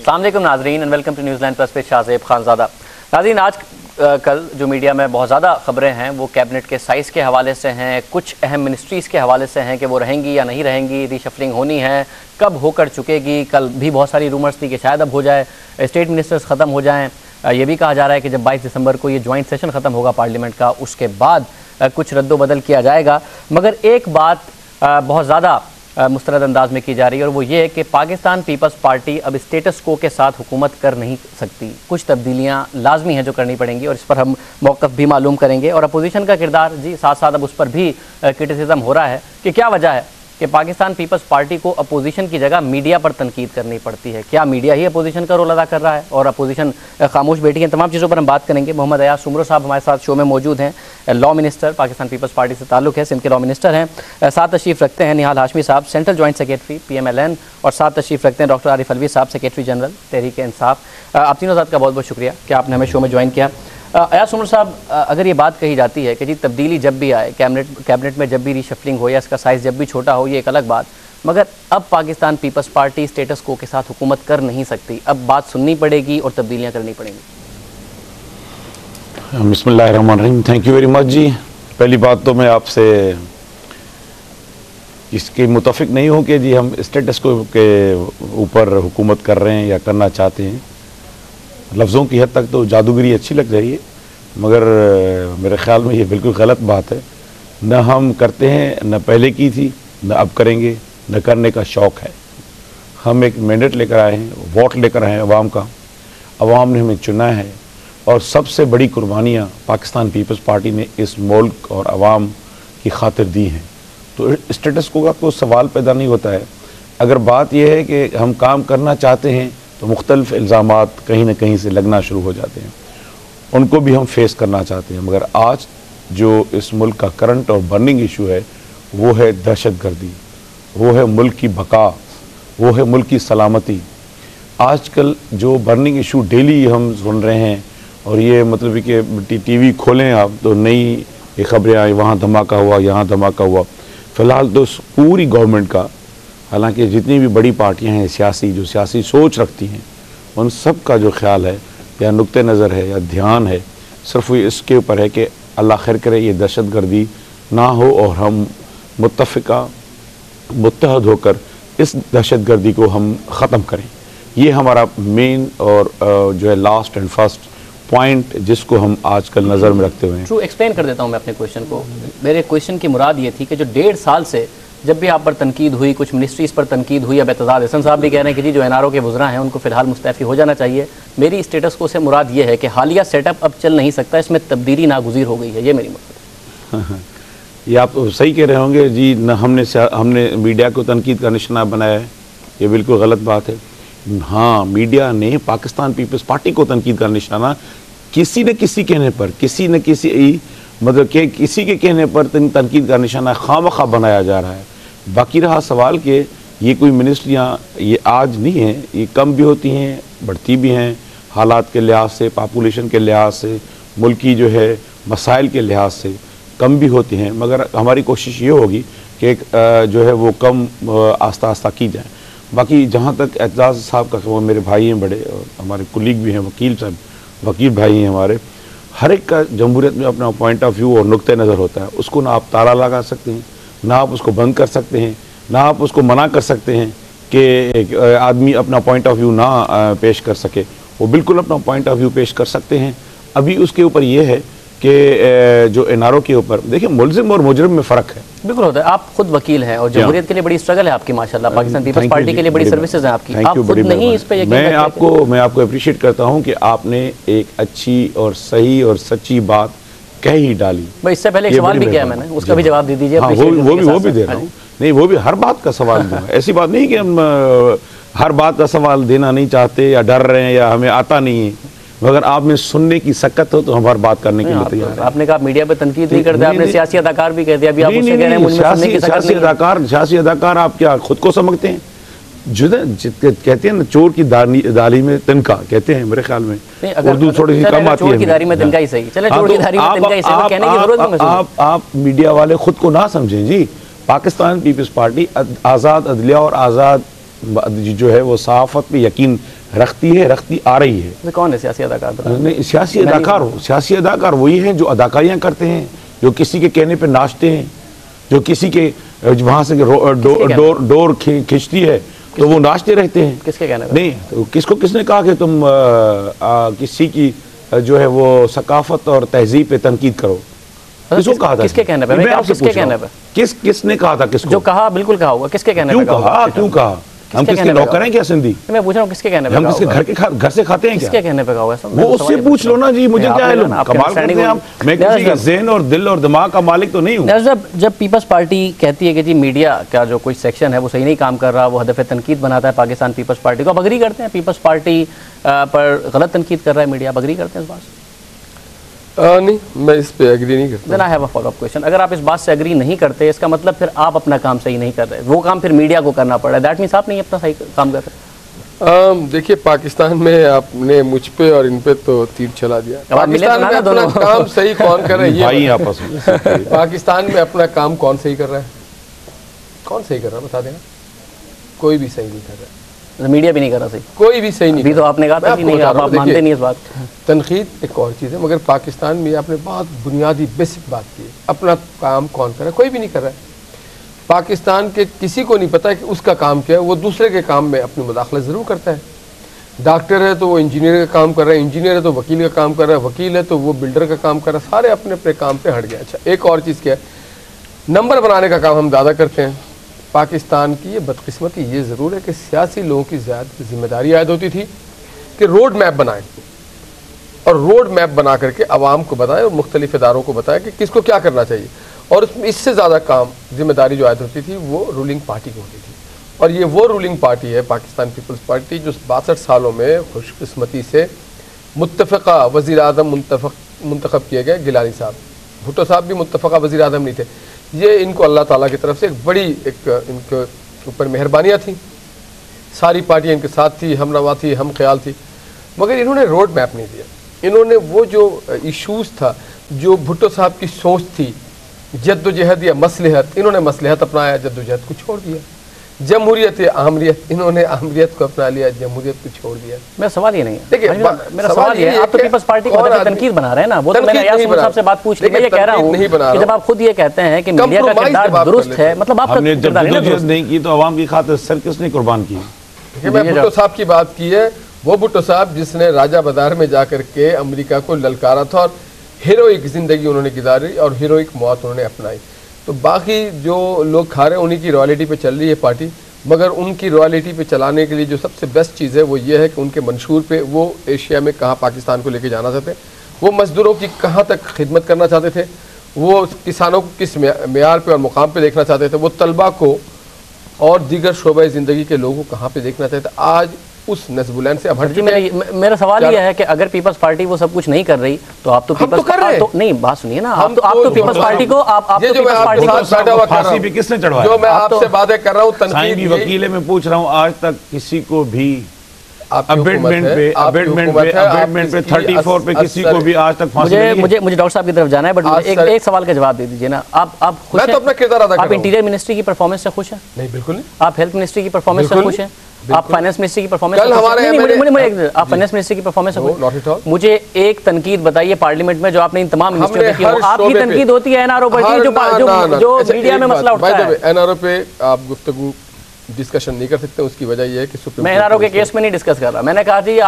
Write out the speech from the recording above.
अस्सलाम वालेकुम नाज़रीन and welcome to New Zealand plus पे शाहज़ेब खानज़ादा। नाज़रीन, आज कल जो मीडिया में बहुत ज़्यादा खबरें हैं वो कैबिनेट के साइज़ के हवाले से हैं, कुछ अहम मिनिस्ट्रीज़ के हवाले से हैं कि वो रहेंगी या नहीं रहेंगी, रीशफलिंग होनी है, कब होकर चुकेगी। कल भी बहुत सारी रूमर्स थी कि शायद अब हो जाए, स्टेट मिनिस्टर्स ख़त्म हो जाएँ। ये भी कहा जा रहा है कि जब 22 दिसंबर को ये जॉइंट सेशन ख़त्म होगा पार्लियामेंट का, उसके बाद कुछ रद्दोबदल किया जाएगा। मगर एक बात बहुत ज़्यादा मुस्तरद अंदाज में की जा रही है और वो ये है कि पाकिस्तान पीपल्स पार्टी अब स्टेटस को के साथ हुकूमत कर नहीं सकती। कुछ तब्दीलियाँ लाजमी हैं जो करनी पड़ेंगी और इस पर हम मौक़िफ़ भी मालूम करेंगे। और अपोजिशन का किरदार जी साथ साथ अब उस पर भी क्रिटिसिज्म हो रहा है कि क्या वजह है कि पाकिस्तान पीपल्स पार्टी को अपोजिशन की जगह मीडिया पर तनकीद करनी पड़ती है। क्या मीडिया ही अपोजिशन का रोल अदा कर रहा है और अपोजिशन खामोश बैठी है? तमाम चीज़ों पर हम बात करेंगे। मोहम्मद अयाज सुमरो साहब हमारे साथ शो में मौजूद हैं, law minister, Pakistan Peoples Party से ताल्लुक़ है, सिंध के लॉ मिनिस्टर हैं। साथ तशरीफ़ रखते हैं निहाल हाशमी साहब, सेंट्रल जॉइंट सेक्रेटरी PMLN, और साथ तशरीफ़ रखते हैं डॉक्टर आरिफ अलवी साहब, सेक्रेटरी जनरल तहरीक इंसाफ। आप तीनों साथ का बहुत बहुत शुक्रिया कि आपने हमें शो में ज्वाइन किया। अयाज सुमरो साहब, अगर ये बात कही जाती है कि जी तब्दीली जब भी आए, कैबिनेट में जब भी रीशफलिंग हो या इसका साइज़ जब भी छोटा हो, ये एक अलग बात, मगर अब पाकिस्तान पीपल्स पार्टी स्टेटस को के साथ हुकूमत कर नहीं सकती, अब बात सुननी पड़ेगी और तब्दीलियाँ करनी पड़ेंगी। बिस्मिल्लाहिर्रहमानिर्रहीम, थैंक यू वेरी मच जी। पहली बात तो मैं आपसे इसके मुताफिक नहीं हूँ कि जी हम स्टेटस को के ऊपर हुकूमत कर रहे हैं या करना चाहते हैं। लफ्ज़ों की हद तक तो जादूगरी अच्छी लग रही है, मगर मेरे ख्याल में ये बिल्कुल गलत बात है। न हम करते हैं, न पहले की थी, न अब करेंगे, न करने का शौक़ है। हम एक मैंडेट लेकर आए हैं, वोट लेकर आए हैं अवाम का, अवाम ने हमें चुना है और सबसे बड़ी कुर्बानियाँ पाकिस्तान पीपल्स पार्टी ने इस मुल्क और अवाम की खातिर दी हैं। तो स्टेटस को का कोई सवाल पैदा नहीं होता है। अगर बात यह है कि हम काम करना चाहते हैं तो मुख्तलिफ इल्ज़ामात कहीं ना कहीं से लगना शुरू हो जाते हैं, उनको भी हम फेस करना चाहते हैं। मगर आज जो इस मुल्क का करंट और बर्निंग इशू है वो है दहशतगर्दी, वो है मुल्क की बका, वो है मुल्क की सलामती। आजकल जो बर्निंग इशू डेली हम सुन रहे हैं, और ये मतलब कि TV खोलें आप तो नई ये खबरें आई, वहाँ धमाका हुआ, यहाँ धमाका हुआ। फ़िलहाल तो पूरी गवर्नमेंट का, हालांकि जितनी भी बड़ी पार्टियां हैं सियासी, जो सियासी सोच रखती हैं, उन सब का जो ख्याल है या नुक्ते नज़र है या ध्यान है, सिर्फ ये इसके ऊपर है कि अल्लाह खैर करे ये दहशतगर्दी ना हो और हम मुत्तहद होकर इस दहशतगर्दी को हम ख़त्म करें। ये हमारा मेन और जो है लास्ट एंड फर्स्ट पॉइंट जिसको हम आजकल नज़र में रखते हुए हैं। ट्रू, एक्सप्लेन कर देता हूँ मैं अपने क्वेश्चन को। मेरे क्वेश्चन की मुराद ये थी कि जो 1.5 साल से जब भी आप पर तनकीद हुई, कुछ मिनिस्ट्रीज़ पर तनकीद हुई, अब एतजाज़ हसन साहब भी कह रहे हैं कि जी जो NRO के वज़रा हैं उनको फ़िलहाल मुस्तफ़ी हो जाना चाहिए। मेरी स्टेटस को से मुराद ये है कि हालिया सेटअप अब चल नहीं सकता, इसमें तब्दीली नागुज़ीर हो गई है, ये मेरी मकसद है। ये आप सही कह रहे होंगे जी, न हमने मीडिया को तनकीद का निशाना बनाया है, ये बिल्कुल गलत बात है। हाँ, मीडिया ने पाकिस्तान पीपल्स पार्टी को तनकीद का निशाना किसी न किसी कहने पर, किसी न किसी मतलब कि किसी के कहने पर तनकीद का निशाना खामखा बनाया जा रहा है। बाकी रहा सवाल कि ये कोई मिनिस्ट्रियाँ ये आज नहीं हैं, ये कम भी होती हैं, बढ़ती भी हैं, हालात के लिहाज से, पॉपुलेशन के लिहाज से, मुल्की जो है मसाइल के लिहाज से कम भी होती हैं। मगर हमारी कोशिश ये होगी कि जो है वो कम आस्ता आस्ता की जाए। बाकी जहाँ तक एतजाज़ साहब का, वो मेरे भाई हैं बड़े और हमारे कुलीग भी हैं, वकील साहब, वकील भाई हैं हमारे। हर एक का जमहूरियत में अपना पॉइंट ऑफ व्यू और नुक्ते नज़र होता है। उसको ना आप ताला लगा सकते हैं, ना आप उसको बंद कर सकते हैं, ना आप उसको मना कर सकते हैं कि आदमी अपना पॉइंट ऑफ व्यू ना पेश कर सके। वो बिल्कुल अपना पॉइंट ऑफ व्यू पेश कर सकते हैं। अभी उसके ऊपर ये है कि जो NRO के ऊपर देखिए, मुल्ज़िम और मुजरिम में फ़र्क है। बिल्कुल होता है। आप खुद वकील हैं और जमहूरियत के लिए बड़ी स्ट्रगल है आपकी, माशाल्लाह। पाकिस्तान पीपल्स पार्टी के लिए बड़ी सर्विसेज हैं आपकी। आप खुद नहीं इस पे यकीन मैं आपको अप्रिशिएट करता हूं कि आपने एक अच्छी और सही और सच्ची बात कह ही डाली। भाई इससे पहले एक सवाल भी किया मैंने, उसका भी जवाब दे दीजिए। हाँ, वो भी दे रहा हूँ। नहीं, वो भी हर बात का सवाल दूंगा। ऐसी बात नहीं कि हम हर बात का सवाल देना नहीं चाहते या डर रहे हैं या हमें आता नहीं है, मगर आप में सुनने की सकत हो तो हम हर बात करने के लिए तैयार हैं। आपने कहा मीडिया पे तनकीद नहीं करते, आपने सियासी अदाकार भी कह दिया। अभी आप उससे कह रहे हैं मुझे सुनने की सकत नहीं। सियासी अदाकार आप क्या खुद को समझते हैं? कहते हैं ना, चोर की दाढ़ी में तिनका कहते हैं, मेरे ख्याल में उर्दू थोड़ी सी कम आती है। चोर की दाढ़ी में तिनका ही सही, चले चोर की दाढ़ी में तिनका ही सही, कहने की जरूरत नहीं। आप मीडिया वाले खुद को ना समझें जी। पाकिस्तान पीपल्स पार्टी आज़ाद अदलिया और आज़ाद जो है वो सहाफ़त पे यकीन रखती आ रही है। तो कौन है सियासी अदाकार? नहीं, सियासी अदाकार हो, सियासी अदाकार वही हैं जो अदाकारियाँ करते हैं, जो किसी के कहने पे नाचते हैं, जो किसी के वहाँ से डोर खींचती है तो वो नाचते रहते हैं। किसके कहने पे? नहीं, तो किसने कहा कि तुम किसी की जो है वो सकाफत और तहजीब पे तनकीद करो? किसको कहा था? किसके कहने पे? मैं आपसे पूछ रहा हूं, किसने कहा था? किसको जो कहा बिल्कुल कहा होगा, किसके कहने पे कहा? क्यों कहा? हम किसके नौकर हैं क्या सिंधी? मैं पूछ रहा हूँ किसके कहने पे? हम किसके घर से खाते हैं क्या? किसके कहने पे कहा होगा? वो उससे पूछ लो ना जी, मुझे क्या है, कमाल करते हैं आप। मैं किसी के ज़हन और दिल और दिमाग का मालिक तो नहीं हूँ। जब पीपल्स पार्टी कहती है कि जी मीडिया का जो कोई सेक्शन है वो सही नहीं काम कर रहा, वो हदफ तनकीद बनाता है पाकिस्तान पीपल्स पार्टी को, आप अग्री करते हैं पीपल्स पार्टी पर गलत तनकीद कर रहा है मीडिया, आप अग्री करते हैं इस बात से? नहीं, मैं इस पे एग्री नहीं करता। Then I have a follow up question. अगर आप इस बात से एग्री नहीं करते, इसका मतलब फिर आप अपना काम सही नहीं कर रहे, वो काम फिर मीडिया को करना पड़ रहा है, दैट मीन्स आप नहीं अपना सही काम कर रहे। देखिए, पाकिस्तान में आपने मुझ पे और इन पे तो तीर चला दिया। पाकिस्तान में अपना काम सही कौन कर रहा है? भाई आपस में पाकिस्तान में अपना काम कौन सही कर रहा है? कौन सही कर रहा है बता देना? कोई भी सही नहीं कर रहा है। मीडिया भी नहीं कर रहा सही? कोई भी सही नहीं। अभी तो आपने कहा था कि नहीं, आप मानते नहीं इस बात। तनकीद एक और चीज़ है, मगर पाकिस्तान में आपने बहुत बुनियादी बेसिक बात की है, अपना काम कौन कर रहा है? कोई भी नहीं कर रहा है। पाकिस्तान के किसी को नहीं पता कि उसका काम क्या है, वो दूसरे के काम में अपनी मुदाखलत ज़रूर करता है। डॉक्टर है तो वो इंजीनियर का काम कर रहा है, इंजीनियर है तो वकील का काम कर रहा है, वकील है तो वो बिल्डर का काम कर रहा है, सारे अपने अपने काम पे हट गए। अच्छा, एक और चीज़ क्या है, नंबर बनाने का काम हम ज़्यादा करते हैं। पाकिस्तान की ये बदकिस्मती ये ज़रूर है कि सियासी लोगों की ज़्यादा जिम्मेदारी आयद होती थी कि रोड मैप बनाएं और रोड मैप बना करके आवाम को बताएं और मुख्तलिफ इदारों को बताएं कि किसको क्या करना चाहिए, और इससे ज़्यादा काम जिम्मेदारी जो आयद होती थी वो रूलिंग पार्टी को होती थी। और ये वो रूलिंग पार्टी है पाकिस्तान पीपल्स पार्टी जो 62 सालों में खुशकिस्मती से मुत्तफ़क़ा वज़ीर आज़म मुंतखब किए गए। गिलानी साहब, भुट्टो साहब भी मुत्तफ़क़ा वज़ीर आज़म नहीं थे। ये इनको अल्लाह ताला की तरफ से एक बड़ी इनके ऊपर मेहरबानियाँ थी, सारी पार्टियाँ इनके साथ थी, हमनवा थी, हम ख्याल थी, मगर इन्होंने रोड मैप नहीं दिया। इन्होंने वो जो इशूज़ था, जो भुट्टो साहब की सोच थी, जद्दोजहद या मसलहत, इन्होंने मसलहत अपनाया, जद्दोजहद को छोड़ दिया। जमहूरियत या आमरियत, इन्होंने आमरियत को अपना लिया, जमहूरियत को छोड़ दिया। मेरा सवाल ये नहीं है, देखिए मेरा सवाल ये है, आप तो पीपल्स पार्टी को तनकीद बना रहे हैं ना, वो तो मैंने यार साहब से बात पूछ ली। मैं ये कह रहा हूँ कि जब आप खुद ये कहते हैं कि मीडिया का किरदार दुरुस्त है, मतलब आप नहीं की तो आवाम की खातिर सर किसने कुर्बान की? मैं भुट्टो साहब की बात की है, वो भुट्टो साहब जिसने राजा बाजार में जाकर के अमेरिका को ललकारा था और हीरोइक ज़िंदगी उन्होंने गुजारी और हीरोइक मौत उन्होंने अपनाई। तो बाकी जो लोग खा रहे हैं उन्हीं की रॉयल्टी पे चल रही है पार्टी, मगर उनकी रॉयल्टी पे चलाने के लिए जो सबसे बेस्ट चीज़ है वो ये है कि उनके मंशूर पे वो एशिया में कहाँ पाकिस्तान को लेके जाना चाहते, वो मज़दूरों की कहाँ तक खिदमत करना चाहते थे, वो किसानों को किस मेयार पे और मुकाम पे देखना चाहते थे, वो तलबा को और दीगर शोबे ज़िंदगी के लोगों को कहाँ पे देखना चाहते थे। आज उस नस्बुलैन से अब हट चुके हैं। मेरा सवाल यह है कि अगर पीपल्स पार्टी वो सब कुछ नहीं कर रही तो आप तो पीपल्स तो नहीं, बात सुनिए ना, आप तो पीपल्स पार्टी को आप तो पीपल्स पार्टी को फांसी पे किसने चढ़वाया? जो मैं आपसे बातें कर रहा हूँ, तनकीद वकील में पूछ रहा हूँ, आज तक किसी को भी अबेटमेंट पे 34 पे किसी को भी आज तक फांसी नहीं है। मुझे डॉक्टर साहब की तरफ जाना है, बट एक सवाल का जवाब दे दीजिए ना। आप खुश हैं? अपना किरदार अदा कर रहा हूं। आप इंटीरियर मिनिस्ट्री की परफॉर्मेंस से खुश हैं? नहीं, बिल्कुल नहीं। आप हेल्थ मिनिस्ट्री की परफॉर्मेंस से खुश हैं? आप फाइनेंस मिनिस्ट्री की परफॉर्मेंस कल हमारे आप फाइनेंस मिनिस्ट्री की परफॉर्मेंस से मुझे एक तनकीद बताइए पार्लियामेंट में जो आपने इन तमाम मिनिस्टरों पे की हो। आपकी तनकीद होती है एनआरओ पर, जो मीडिया में मसला उठता है। एनआरओ पे आप गुफ्तगू डिस्कशन नहीं कर सकते, उसकी वजह यह है कि मैं एनआरओ के केस में नहीं डिस्कस कर रहा, मैंने कहा जी